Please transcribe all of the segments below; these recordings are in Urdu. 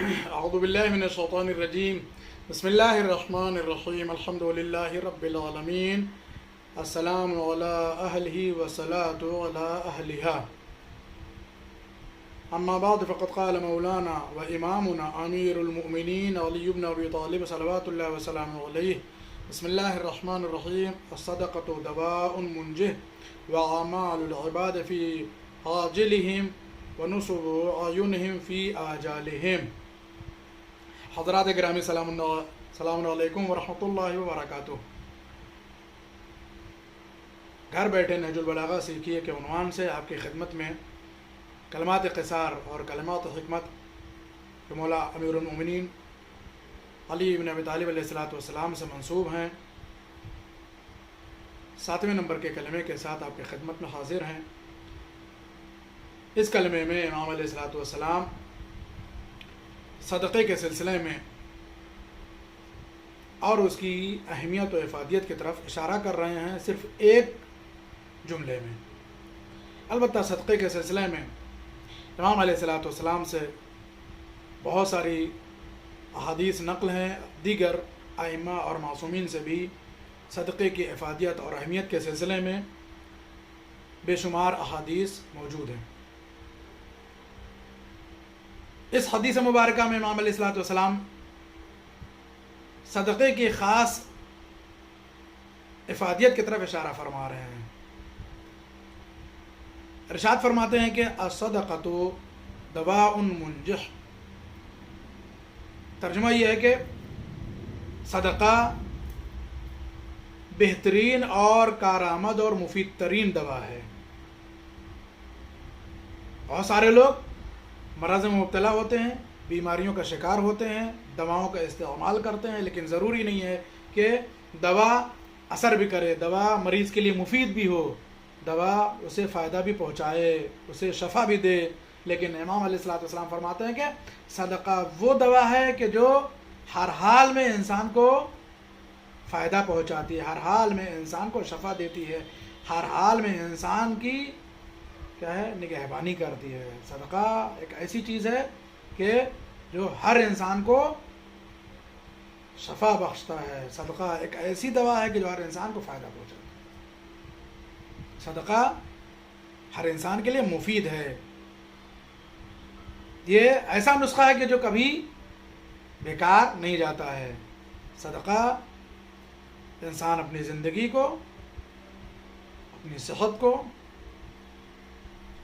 اعوذ باللہ من الشیطان الرجیم بسم اللہ الرحمن الرحیم الحمد للہ رب العالمین السلام علی اہلہ والصلاۃ علی اہلہا اما بعد فقد قال مولانا وامامنا امیر المؤمنین علی بن ابی طالب صلوات اللہ وسلامہ علیہ بسم اللہ الرحمن الرحیم الصدقۃ دواء منجہ واعمال العباد فی عاجلہم ونصب اعینہم فی آجالہم۔ حضرات گرامی سلام علیکم ورحمۃ اللہ وبرکاتہ۔ گھر بیٹھے نہج البلاغہ سیکھیے کے عنوان سے آپ کی خدمت میں کلمات قصار اور کلمات حکمت جو مولا امیر المؤمنین علی بن ابی طالب علیہ السلام سے منسوب ہیں، 7ویں نمبر کے کلمے کے ساتھ آپ کی خدمت میں حاضر ہیں۔ اس کلمے میں امام علیہ السلام صدقے کے سلسلے میں اور اس کی اہمیت و افادیت کی طرف اشارہ کر رہے ہیں، صرف ایک جملے میں۔ البتہ صدقے کے سلسلے میں امام علیہ السلام سے بہت ساری احادیث نقل ہیں، دیگر ائمہ اور معصومین سے بھی صدقے کی افادیت اور اہمیت کے سلسلے میں بے شمار احادیث موجود ہیں۔ اس حدیث مبارکہ میں امام علیہ السلام صدقے کی خاص افادیت کی طرف اشارہ فرما رہے ہیں۔ ارشاد فرماتے ہیں کہ الصدقۃ دواء منجح، ترجمہ یہ ہے کہ صدقہ بہترین اور کارآمد اور مفید ترین دوا ہے۔ بہت سارے لوگ مرض میں مبتلا ہوتے ہیں، بیماریوں کا شکار ہوتے ہیں، دواؤں کا استعمال کرتے ہیں، لیکن ضروری نہیں ہے کہ دوا اثر بھی کرے، دوا مریض کے لیے مفید بھی ہو، دوا اسے فائدہ بھی پہنچائے، اسے شفا بھی دے۔ لیکن امام علیہ السلام فرماتے ہیں کہ صدقہ وہ دوا ہے کہ جو ہر حال میں انسان کو فائدہ پہنچاتی ہے، ہر حال میں انسان کو شفا دیتی ہے، ہر حال میں انسان کی کیا ہے نگہبانی کرتی ہے۔ صدقہ ایک ایسی چیز ہے کہ جو ہر انسان کو شفا بخشتا ہے، صدقہ ایک ایسی دوا ہے کہ جو ہر انسان کو فائدہ پہنچاتا ہے۔ صدقہ ہر انسان کے لیے مفید ہے، یہ ایسا نسخہ ہے کہ جو کبھی بیکار نہیں جاتا ہے۔ صدقہ انسان اپنی زندگی کو، اپنی صحت کو،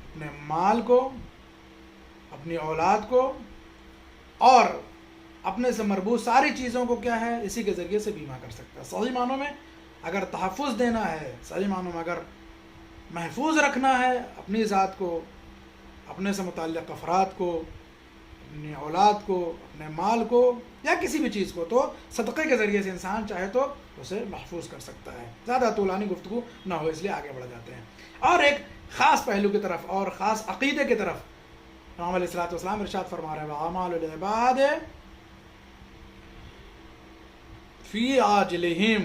اپنے مال کو، اپنی اولاد کو اور اپنے سے مربوط ساری چیزوں کو کیا ہے اسی کے ذریعے سے بیمہ کر سکتا ہے۔ صحیح معنوں میں اگر تحفظ دینا ہے، صحیح معنوں میں اگر محفوظ رکھنا ہے اپنی ذات کو، اپنے سے متعلق افراد کو، اپنی اولاد کو، اپنے مال کو یا کسی بھی چیز کو، تو صدقے کے ذریعے سے انسان چاہے تو اسے محفوظ کر سکتا ہے۔ زیادہ طولانی گفتگو نہ ہو اس لیے آگے بڑھ جاتے ہیں۔ اور ایک خاص پہلو کی طرف اور خاص عقیدے کی طرف امام علیہ السلام ارشاد فرما رہے ہیں وَأَعْمَالُ الْعِبَادِ فِي عَاجِلِهِمْ،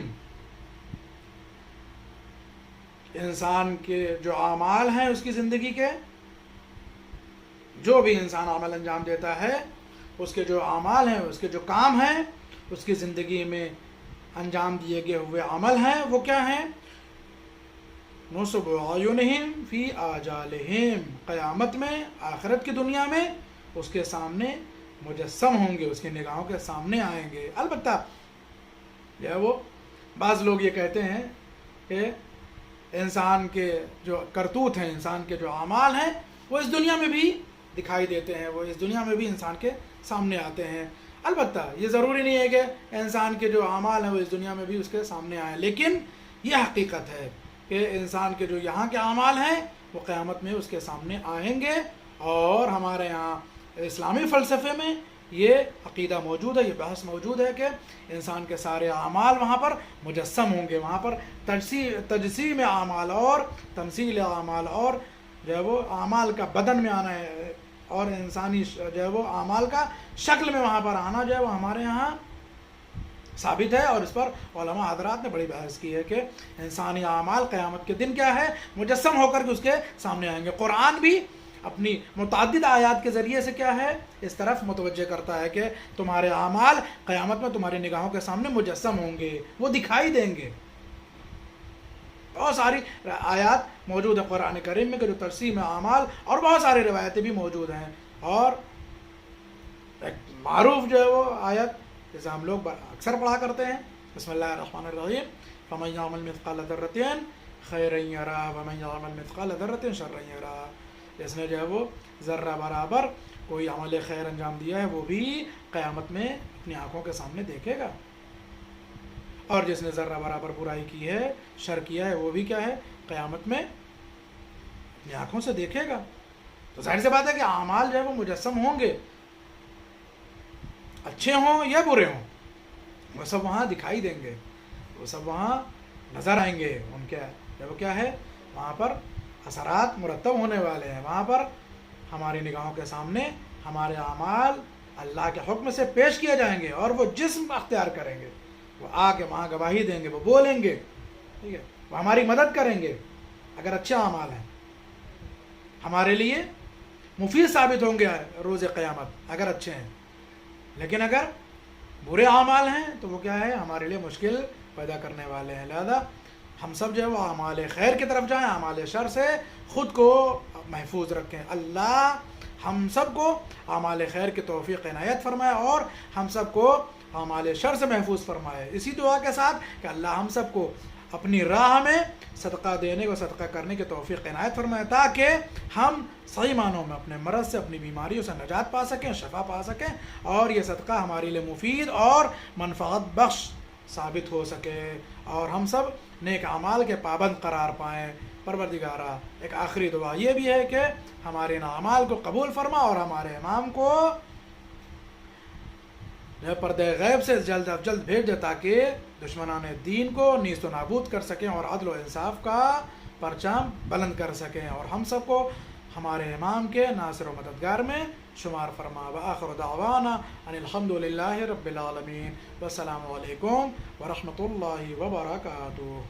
انسان کے جو اعمال ہیں اس کی زندگی کے، جو بھی انسان عمل انجام دیتا ہے، اس کے جو اعمال ہیں، اس کے جو کام ہیں، اس کی زندگی میں انجام دیے گئے ہوئے عمل ہیں، وہ کیا ہیں؟ نصب اعینہم فی آجالہم، قیامت میں، آخرت کی دنیا میں اس کے سامنے مجسم ہوں گے، اس کی نگاہوں کے سامنے آئیں گے۔ البتہ جو ہے وہ بعض لوگ یہ کہتے ہیں کہ انسان کے جو کرتوت ہیں، انسان کے جو اعمال ہیں، وہ اس دنیا میں بھی دکھائی دیتے ہیں، وہ اس دنیا میں بھی انسان کے سامنے آتے ہیں۔ البتہ یہ ضروری نہیں ہے کہ انسان کے جو اعمال ہیں وہ اس دنیا میں بھی اس کے سامنے آئیں، لیکن یہ حقیقت ہے کہ انسان کے جو یہاں کے اعمال ہیں وہ قیامت میں اس کے سامنے آئیں گے۔ اور ہمارے یہاں اسلامی فلسفے میں یہ عقیدہ موجود ہے، یہ بحث موجود ہے کہ انسان کے سارے اعمال وہاں پر مجسم ہوں گے، وہاں پر تجسیم اعمال اور تمثیل اعمال اور جو ہے وہ اعمال کا بدن میں آنا ہے اور انسانی جو ہے وہ اعمال کا شکل میں وہاں پر آنا جو ہے وہ ہمارے یہاں ثابت ہے۔ اور اس پر علماء حضرات نے بڑی بحث کی ہے کہ انسانی اعمال قیامت کے دن کیا ہے مجسم ہو کر کے اس کے سامنے آئیں گے۔ قرآن بھی اپنی متعدد آیات کے ذریعے سے کیا ہے اس طرف متوجہ کرتا ہے کہ تمہارے اعمال قیامت میں تمہاری نگاہوں کے سامنے مجسم ہوں گے، وہ دکھائی دیں گے۔ بہت ساری آیات موجود ہیں قرآن کریم میں کہ جو ترسیم اعمال، اور بہت ساری روایتیں بھی موجود ہیں، اور ایک معروف جو ہے وہ آیت جیسے ہم لوگ اکثر پڑھا کرتے ہیں، بسم اللہ الرحمن الرحیم، فمن یعمل مثقال ذرۃ خیرا یرہ ومن یعمل مثقال ذرۃ شرا یرہ، جس نے جو ہے وہ ذرہ برابر کوئی عمل خیر انجام دیا ہے وہ بھی قیامت میں اپنی آنکھوں کے سامنے دیکھے گا، اور جس نے ذرہ برابر برائی کی ہے، شر کیا ہے، وہ بھی کیا ہے قیامت میں اپنی آنکھوں سے دیکھے گا۔ تو ظاہر سی بات ہے کہ اعمال جو ہے وہ مجسم ہوں گے، اچھے ہوں یا برے ہوں، وہ سب وہاں دکھائی دیں گے، وہ سب وہاں نظر آئیں گے، ان کے وہ کیا ہے وہاں پر اثرات مرتب ہونے والے ہیں، وہاں پر ہماری نگاہوں کے سامنے ہمارے اعمال اللہ کے حکم سے پیش کیے جائیں گے، اور وہ جسم اختیار کریں گے، وہ آ کے وہاں گواہی دیں گے، وہ بولیں گے، ٹھیک ہے، وہ ہماری مدد کریں گے اگر اچھے اعمال ہیں، ہمارے لیے مفید ثابت ہوں گے روز قیامت اگر اچھے ہیں، لیکن اگر برے اعمال ہیں تو وہ کیا ہے ہمارے لیے مشکل پیدا کرنے والے ہیں۔ لہذا ہم سب جو ہے وہ اعمال خیر کی طرف جائیں، اعمال شر سے خود کو محفوظ رکھیں۔ اللہ ہم سب کو اعمال خیر کی توفیق عنایت فرمائے اور ہم سب کو اعمال شر سے محفوظ فرمائے، اسی دعا کے ساتھ کہ اللہ ہم سب کو اپنی راہ میں صدقہ دینے کو صدقہ کرنے کی توفیق عنایت فرمائے، تاکہ ہم صحیح معنوں میں اپنے مرض سے، اپنی بیماریوں سے نجات پا سکیں، شفا پا سکیں، اور یہ صدقہ ہمارے لیے مفید اور منفعت بخش ثابت ہو سکے، اور ہم سب نیک اعمال کے پابند قرار پائیں۔ پروردگارا، ایک آخری دعا یہ بھی ہے کہ ہمارے ان اعمال کو قبول فرما اور ہمارے امام کو پردہ غیب سے جلد از جلد بھیج دے تاکہ دشمنان دین کو نیست و نابود کر سکیں اور عدل و انصاف کا پرچم بلند کر سکیں، اور ہم سب کو ہمارے امام کے ناصر و مددگار میں شمار فرما۔ وآخر دعوانا ان الحمد للہ رب العالمین، والسلام علیکم ورحمۃ اللہ وبرکاتہ۔